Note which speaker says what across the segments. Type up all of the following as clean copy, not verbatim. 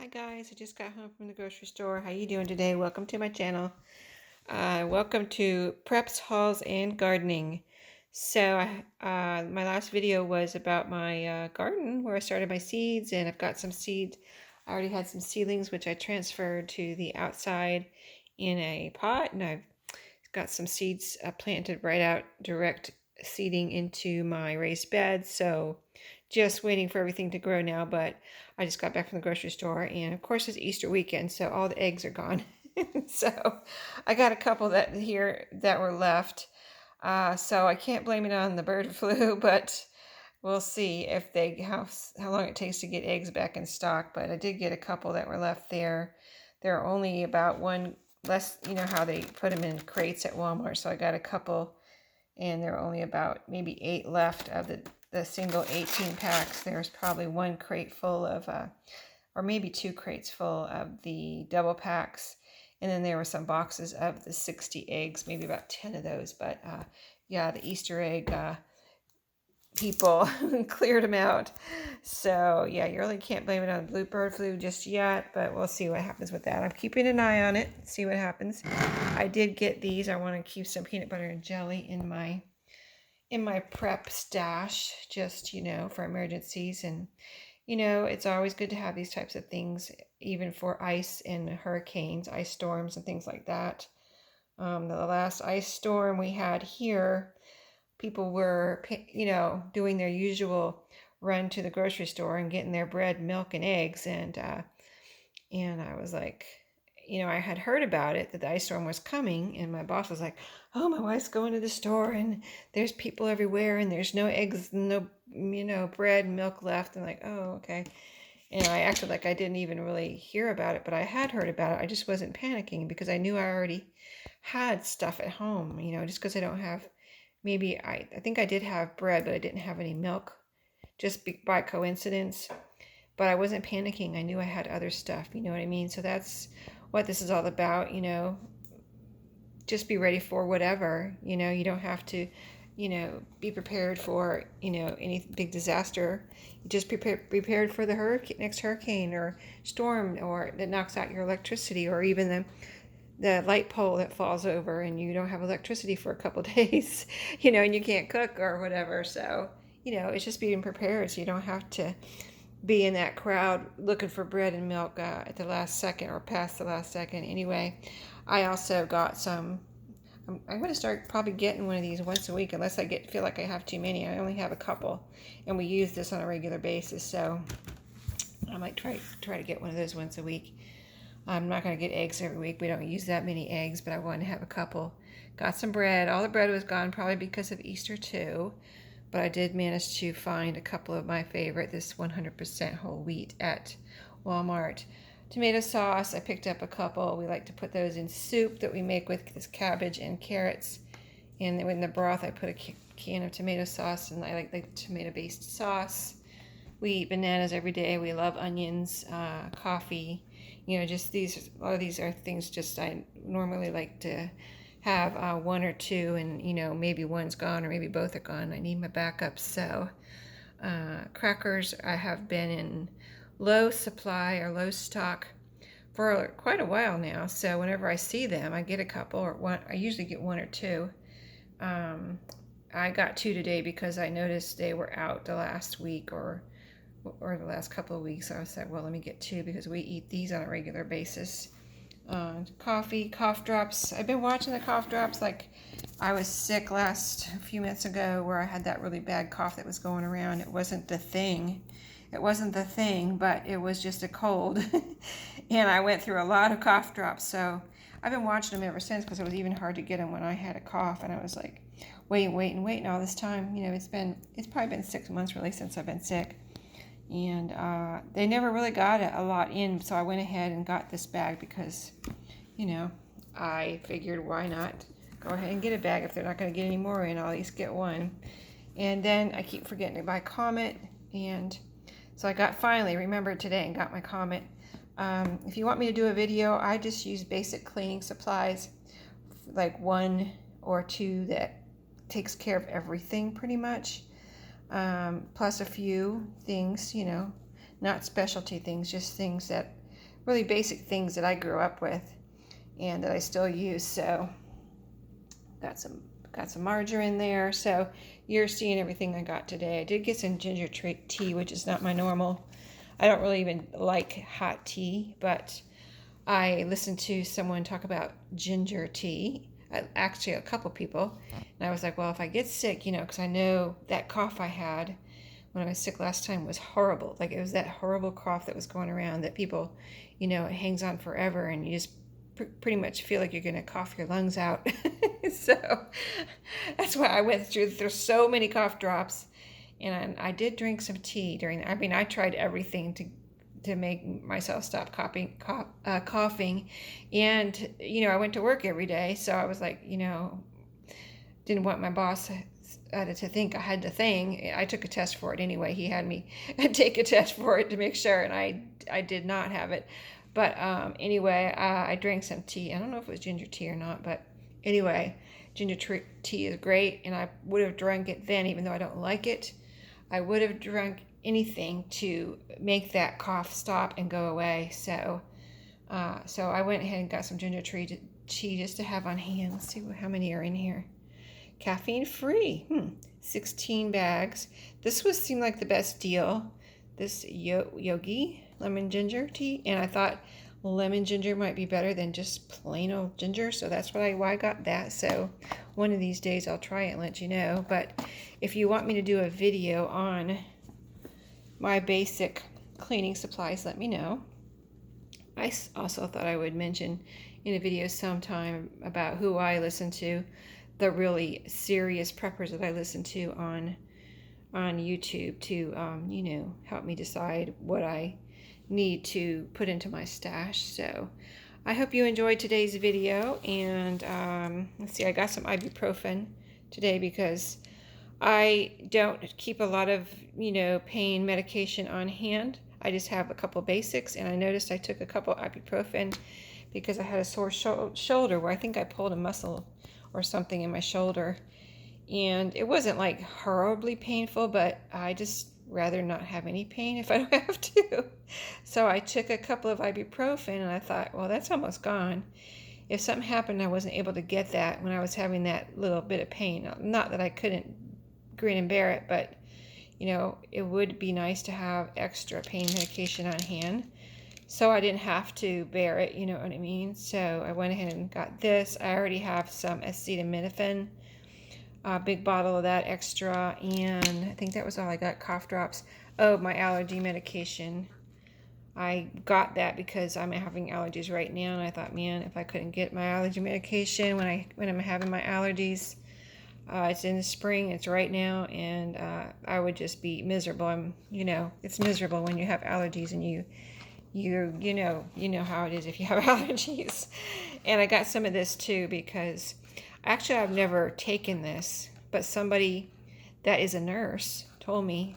Speaker 1: Hi guys, I just got home from the grocery store. How you doing today? Welcome to my channel. Welcome to Preps, Hauls, and Gardening. So my last video was about my garden where I started my seeds, and I've got some seeds. I already had some seedlings which I transferred to the outside in a pot, and I've got some seeds planted right out direct seeding into my raised bed. So just waiting for everything to grow now, but I just got back from the grocery store, and of course it's Easter weekend, so all the eggs are gone. So I got a couple that were left. So I can't blame it on the bird flu, but we'll see if how long it takes to get eggs back in stock. But I did get a couple that were left there. There are only about one less, you know how they put them in crates at Walmart. So I got a couple, and there are only about maybe 8 left of the single 18 packs. There's probably one crate full of, or maybe 2 crates full of the double packs. And then there were some boxes of the 60 eggs, maybe about 10 of those. But yeah, the Easter egg people cleared them out. So yeah, you really can't blame it on the bird flu just yet, but we'll see what happens with that. I'm keeping an eye on it, see what happens. I did get these. I want to keep some peanut butter and jelly in my prep stash, just, for emergencies. And it's always good to have these types of things, even for ice and hurricanes, ice storms and things like that. The last ice storm we had here, people were, doing their usual run to the grocery store and getting their bread, milk, and eggs. And I was like, I had heard about it, that the ice storm was coming, and my boss was like, oh, my wife's going to the store, and there's people everywhere, and there's no eggs, no, bread, milk left. And like, oh, okay. And I acted like I didn't even really hear about it, but I had heard about it. I just wasn't panicking because I knew I already had stuff at home, just because I don't have, maybe I think I did have bread, but I didn't have any milk, just by coincidence. But I wasn't panicking. I knew I had other stuff, you know what I mean? So that's what this is all about, just be ready for whatever. You don't have to, be prepared for, any big disaster. You just prepared for the next hurricane or storm, or that knocks out your electricity, or even the light pole that falls over and you don't have electricity for a couple days, and you can't cook or whatever. So, it's just being prepared, so you don't have to be in that crowd looking for bread and milk at the last second or past the last second. Anyway, I also got some. I'm going to start probably getting one of these once a week, unless I feel like I have too many. I only have a couple, and we use this on a regular basis, so I might try to get one of those once a week. I'm not going to get eggs every week. We don't use that many eggs, but I wanted to have a couple. Got some bread. All the bread was gone, probably because of Easter too. But I did manage to find a couple of my favorite, this 100% whole wheat at Walmart. Tomato sauce, I picked up a couple. We like to put those in soup that we make with this cabbage and carrots. And in the broth, I put a can of tomato sauce, and I like the tomato-based sauce. We eat bananas every day. We love onions, coffee. Just these, a lot of these are things just I normally like to have one or two, and maybe one's gone or maybe both are gone. I need my backups. So crackers, I have been in low supply or low stock for quite a while now, so whenever I see them, I get a couple, or one. I usually get one or two. I got 2 today because I noticed they were out the last week or the last couple of weeks. So I said, well, let me get 2 because we eat these on a regular basis. Coffee, cough drops. I've been watching the cough drops. Like, I was sick a few minutes ago where I had that really bad cough that was going around. It wasn't the thing, but it was just a cold. And I went through a lot of cough drops. So I've been watching them ever since, because it was even hard to get them when I had a cough. And I was like, waiting all this time. It's probably been 6 months really since I've been sick. And they never really got a lot in, so I went ahead and got this bag because, I figured, why not go ahead and get a bag if they're not going to get any more in. I'll at least get one. And then I keep forgetting to buy Comet, and so I finally remembered today and got my Comet. If you want me to do a video, I just use basic cleaning supplies, like 1 or 2 that takes care of everything pretty much. Plus a few things, not specialty things, just things that really basic things that I grew up with and that I still use. So got some margarine there. So you're seeing everything I got today. I did get some ginger tea, which is not my normal. I don't really even like hot tea, but I listened to someone talk about ginger tea, actually a couple people, and I was like, well, if I get sick, because I know that cough I had when I was sick last time was horrible. Like, it was that horrible cough that was going around that people, it hangs on forever, and you just pretty much feel like you're going to cough your lungs out. So that's why I went through. There's so many cough drops, and I did drink some tea during. I tried everything to make myself stop coughing. And I went to work every day, so I was like, didn't want my boss to think I had the thing. I took a test for it anyway. He had me take a test for it to make sure, and I did not have it. But anyway, I drank some tea. I don't know if it was ginger tea or not, but anyway, ginger tea is great, and I would have drunk it then, even though I don't like it. I would have drunk anything to make that cough stop and go away. So I went ahead and got some ginger tea just to have on hand. Let's see how many are in here. Caffeine free. 16 bags. This seemed like the best deal. This Yogi lemon ginger tea, and I thought lemon ginger might be better than just plain old ginger, so that's why I got that. So one of these days I'll try it and let you know. But if you want me to do a video on my basic cleaning supplies, let me know. I also thought I would mention in a video sometime about who I listen to, the really serious preppers that I listen to on YouTube to help me decide what I need to put into my stash. So I hope you enjoyed today's video, and let's see, I got some ibuprofen today because I don't keep a lot of pain medication on hand. I just have a couple basics, and I noticed I took a couple ibuprofen because I had a sore shoulder where I think I pulled a muscle or something in my shoulder, and it wasn't like horribly painful, but I just rather not have any pain if I don't have to. So I took a couple of ibuprofen, and I thought, well, that's almost gone. If something happened, I wasn't able to get that when I was having that little bit of pain. Not that I couldn't grin and bear it, but it would be nice to have extra pain medication on hand, so I didn't have to bear it, you know what I mean? So I went ahead and got this. I already have some acetaminophen, a big bottle of that extra, and I think that was all I got. Cough drops. Oh, my allergy medication. I got that because I'm having allergies right now, and I thought, man, if I couldn't get my allergy medication when I'm having my allergies, it's in the spring, it's right now, and I would just be miserable. It's miserable when you have allergies, and you know how it is if you have allergies. And I got some of this too because actually I've never taken this, but somebody that is a nurse told me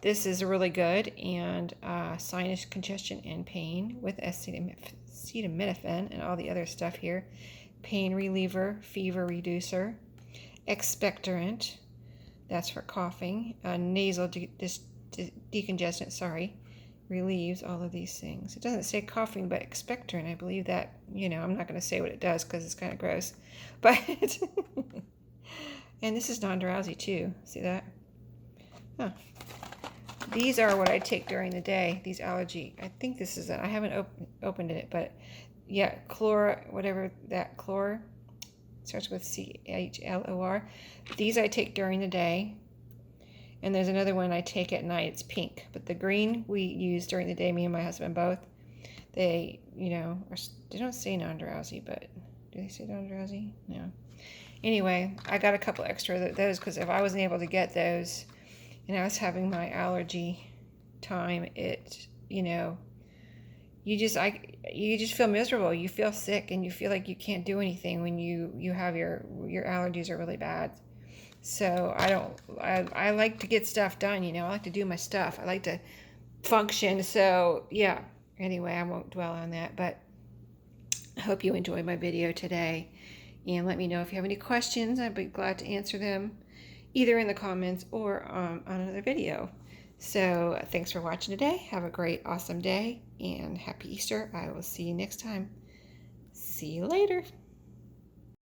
Speaker 1: this is really good, and sinus congestion and pain with acetaminophen and all the other stuff here. Pain reliever, fever reducer, expectorant, that's for coughing, nasal decongestant, relieves all of these things. It doesn't say coughing, but expectorant, I believe that, I'm not going to say what it does because it's kind of gross, but and this is non-drowsy too. See that? Huh. These are what I take during the day, these allergy. I think this is it. I haven't opened it, but yeah, whatever that chlor starts with CHLOR. These I take during the day. And there's another one I take at night. It's pink. But the green we use during the day, me and my husband both. They, they don't say non-drowsy, but do they say non-drowsy? No. Anyway, I got a couple extra of those because if I wasn't able to get those and I was having my allergy time, you just feel miserable. You feel sick, and you feel like you can't do anything when you have your allergies are really bad. So I like to get stuff done, I like to do my stuff. I like to function. So yeah, anyway, I won't dwell on that, but I hope you enjoyed my video today, and let me know if you have any questions. I'd be glad to answer them either in the comments or on another video. So thanks for watching today. Have a great, awesome day, and happy Easter. I will see you next time. See you later.